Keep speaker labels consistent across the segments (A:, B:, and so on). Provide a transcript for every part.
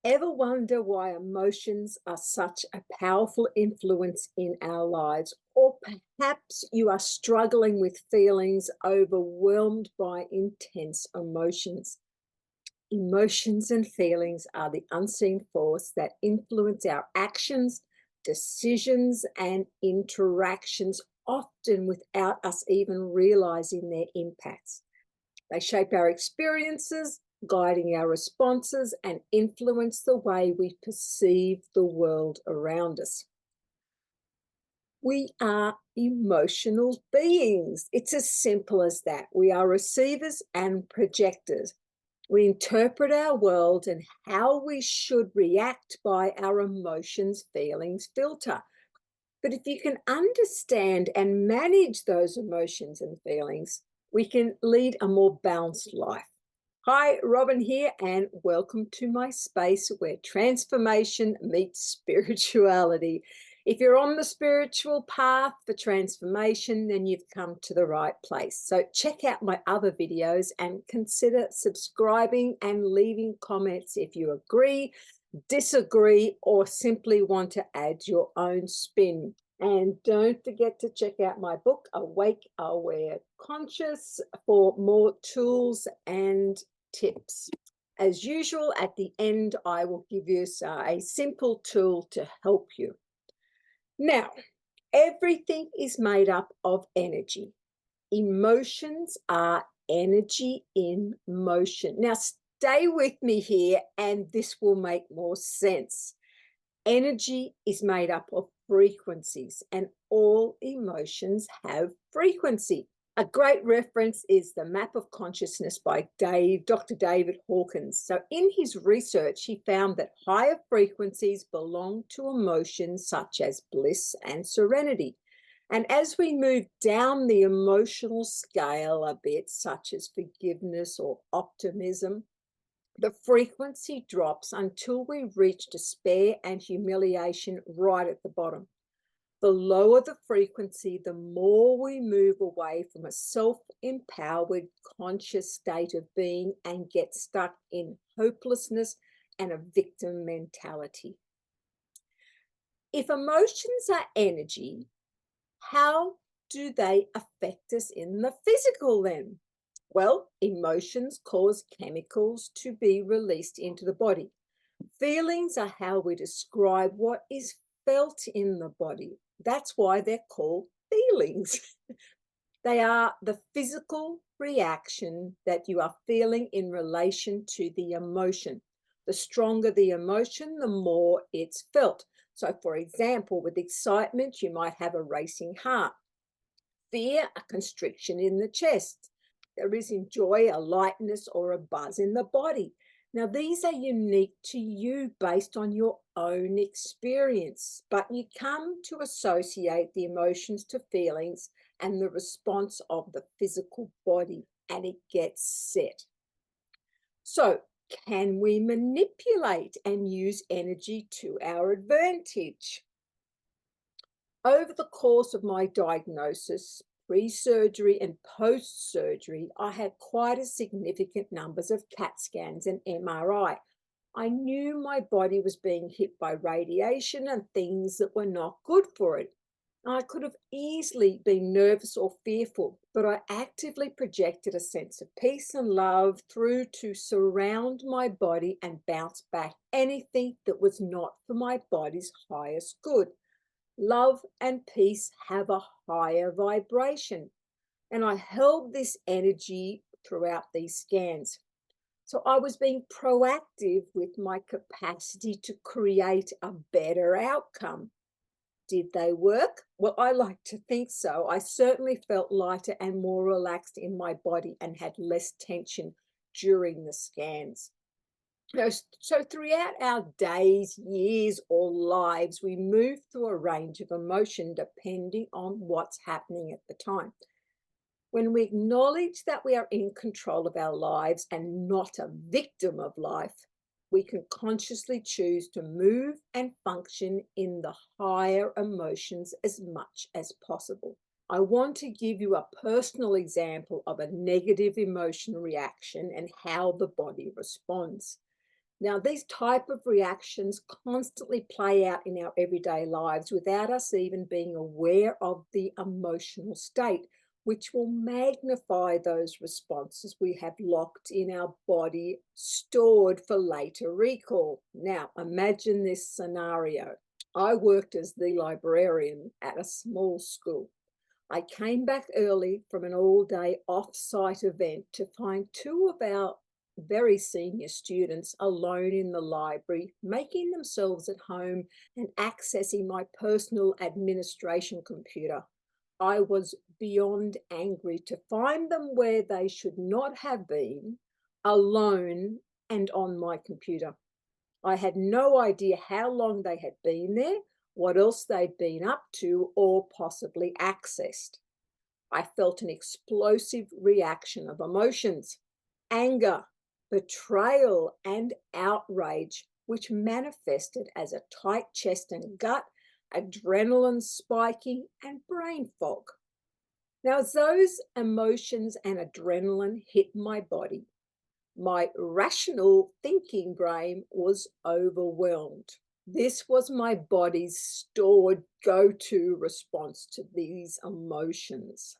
A: Ever wonder why emotions are such a powerful influence in our lives? Or perhaps you are struggling with feelings overwhelmed by intense emotions. Emotions and feelings are the unseen force that influence our actions, decisions, and interactions, often without us even realizing their impacts. They shape our experiences, guiding our responses, and influence the way we perceive the world around us. We are emotional beings. It's as simple as that. We are receivers and projectors. We interpret our world and how we should react by our emotions, feelings filter. But if you can understand and manage those emotions and feelings, we can lead a more balanced life. Hi, Robin here, and welcome to my space where transformation meets spirituality. If you're on the spiritual path for transformation, then you've come to the right place. So check out my other videos and consider subscribing and leaving comments if you agree, disagree, or simply want to add your own spin. And don't forget to check out my book, Awake, Aware, Conscious, for more tools and tips. As usual, at the end, I will give you a simple tool to help you. Now, everything is made up of energy. Emotions are energy in motion. Now, stay with me here, and this will make more sense. Energy is made up of frequencies, and all emotions have frequency. A great reference is The Map of Consciousness by Dr. David Hawkins. So in his research, he found that higher frequencies belong to emotions such as bliss and serenity. And as we move down the emotional scale a bit, such as forgiveness or optimism, the frequency drops until we reach despair and humiliation right at the bottom. The lower the frequency, the more we move away from a self-empowered, conscious state of being and get stuck in hopelessness and a victim mentality. If emotions are energy, how do they affect us in the physical then? Well, emotions cause chemicals to be released into the body. Feelings are how we describe what is felt in the body. That's why they're called feelings. They are the physical reaction that you are feeling in relation to the emotion. The stronger the emotion, the more it's felt. So, for example, with excitement, you might have a racing heart. Fear, a constriction in the chest. There is in joy a lightness or a buzz in the body. Now, these are unique to you based on your own experience, but you come to associate the emotions to feelings and the response of the physical body, and it gets set. So, can we manipulate and use energy to our advantage? Over the course of my diagnosis, pre-surgery and post-surgery, I had quite a significant numbers of CAT scans and MRI. I knew my body was being hit by radiation and things that were not good for it. I could have easily been nervous or fearful, but I actively projected a sense of peace and love through to surround my body and bounce back anything that was not for my body's highest good. Love and peace have a higher vibration. And I held this energy throughout these scans. So I was being proactive with my capacity to create a better outcome. Did they work? Well, I like to think so. I certainly felt lighter and more relaxed in my body and had less tension during the scans. So throughout our days, years, or lives, we move through a range of emotion depending on what's happening at the time. When we acknowledge that we are in control of our lives and not a victim of life, we can consciously choose to move and function in the higher emotions as much as possible. I want to give you a personal example of a negative emotion reaction and how the body responds. Now, these type of reactions constantly play out in our everyday lives without us even being aware of the emotional state, which will magnify those responses we have locked in our body, stored for later recall. Now, imagine this scenario. I worked as the librarian at a small school. I came back early from an all-day off-site event to find two of our very senior students alone in the library, making themselves at home and accessing my personal administration computer. I was beyond angry to find them where they should not have been, alone and on my computer. I had no idea how long they had been there, what else they'd been up to, or possibly accessed. I felt an explosive reaction of emotions: anger, betrayal, and outrage, which manifested as a tight chest and gut, adrenaline spiking, and brain fog. Now, as those emotions and adrenaline hit my body, my rational thinking brain was overwhelmed. This was my body's stored go to response to these emotions.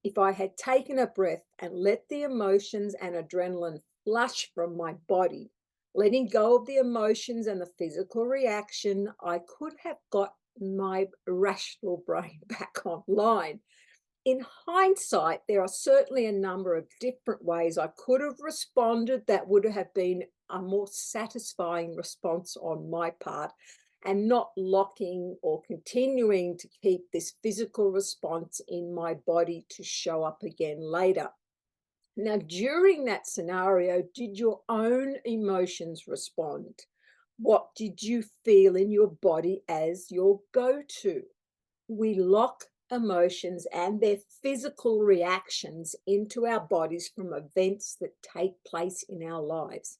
A: If I had taken a breath and let the emotions and adrenaline flush from my body, letting go of the emotions and the physical reaction, I could have got my rational brain back online. In hindsight, there are certainly a number of different ways I could have responded that would have been a more satisfying response on my part, and not locking or continuing to keep this physical response in my body to show up again later. Now, during that scenario, did your own emotions respond? What did you feel in your body as your go-to? We lock emotions and their physical reactions into our bodies from events that take place in our lives.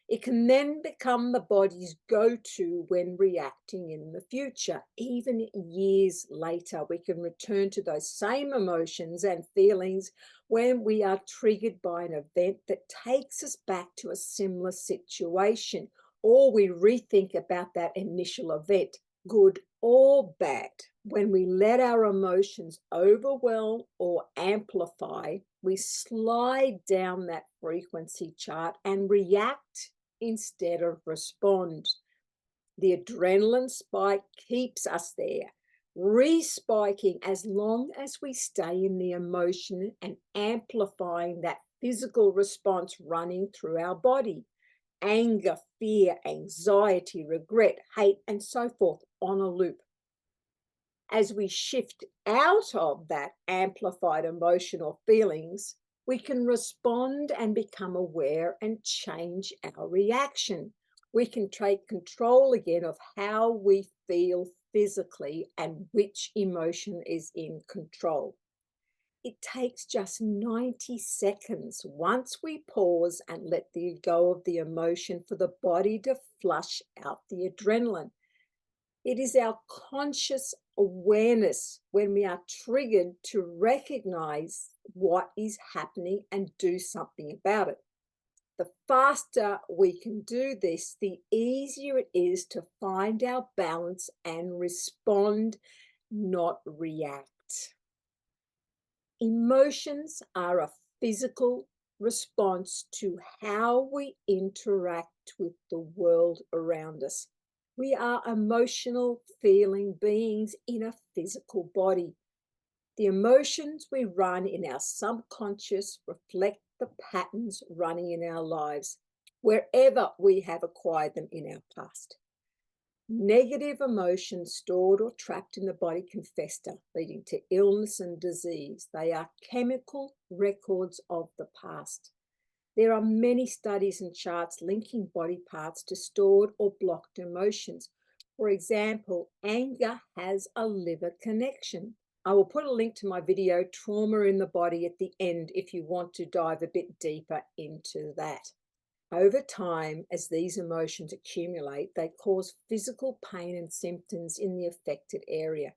A: It can then become the body's go to when reacting in the future. Even years later, we can return to those same emotions and feelings when we are triggered by an event that takes us back to a similar situation, or we rethink about that initial event, good or bad. When we let our emotions overwhelm or amplify, we slide down that frequency chart and react instead of respond. The adrenaline spike keeps us there, re-spiking as long as we stay in the emotion and amplifying that physical response running through our body. Anger, fear, anxiety, regret, hate, and so forth on a loop. As we shift out of that amplified emotional feelings, we can respond and become aware and change our reaction. We can take control again of how we feel physically and which emotion is in control. It takes just 90 seconds once we pause and let go of the emotion for the body to flush out the adrenaline. It is our conscious awareness when we are triggered to recognize what is happening and do something about it. The faster we can do this, the easier it is to find our balance and respond, not react. Emotions are a physical response to how we interact with the world around us. We are emotional feeling beings in a physical body. The emotions we run in our subconscious reflect the patterns running in our lives, wherever we have acquired them in our past. Negative emotions stored or trapped in the body can fester, leading to illness and disease. They are chemical records of the past. There are many studies and charts linking body parts to stored or blocked emotions. For example, anger has a liver connection. I will put a link to my video, Trauma in the Body, at the end if you want to dive a bit deeper into that. Over time, as these emotions accumulate, they cause physical pain and symptoms in the affected area.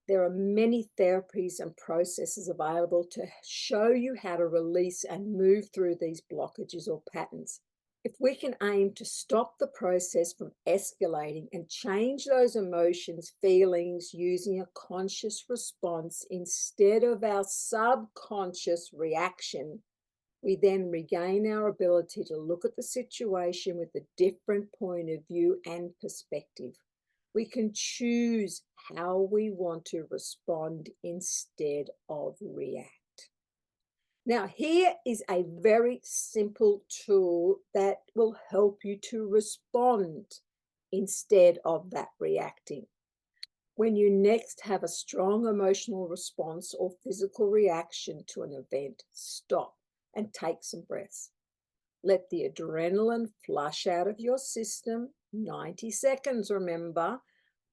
A: There are many therapies and processes available to show you how to release and move through these blockages or patterns. If we can aim to stop the process from escalating and change those emotions, feelings using a conscious response instead of our subconscious reaction, we then regain our ability to look at the situation with a different point of view and perspective. We can choose how we want to respond instead of react. Now, here is a very simple tool that will help you to respond instead of that reacting. When you next have a strong emotional response or physical reaction to an event, stop and take some breaths. Let the adrenaline flush out of your system. 90 seconds, remember.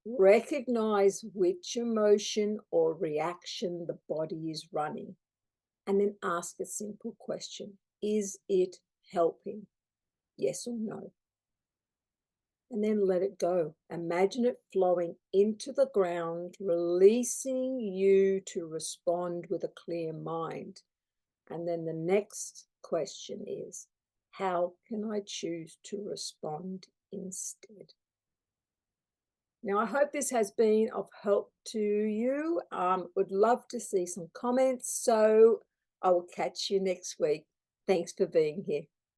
A: Recognize which emotion or reaction the body is running. And then ask a simple question. Is it helping? Yes or no? And then let it go. Imagine it flowing into the ground, releasing you to respond with a clear mind. And then the next question is, how can I choose to respond instead? Now, I hope this has been of help to you. Would love to see some comments. So I will catch you next week. Thanks for being here.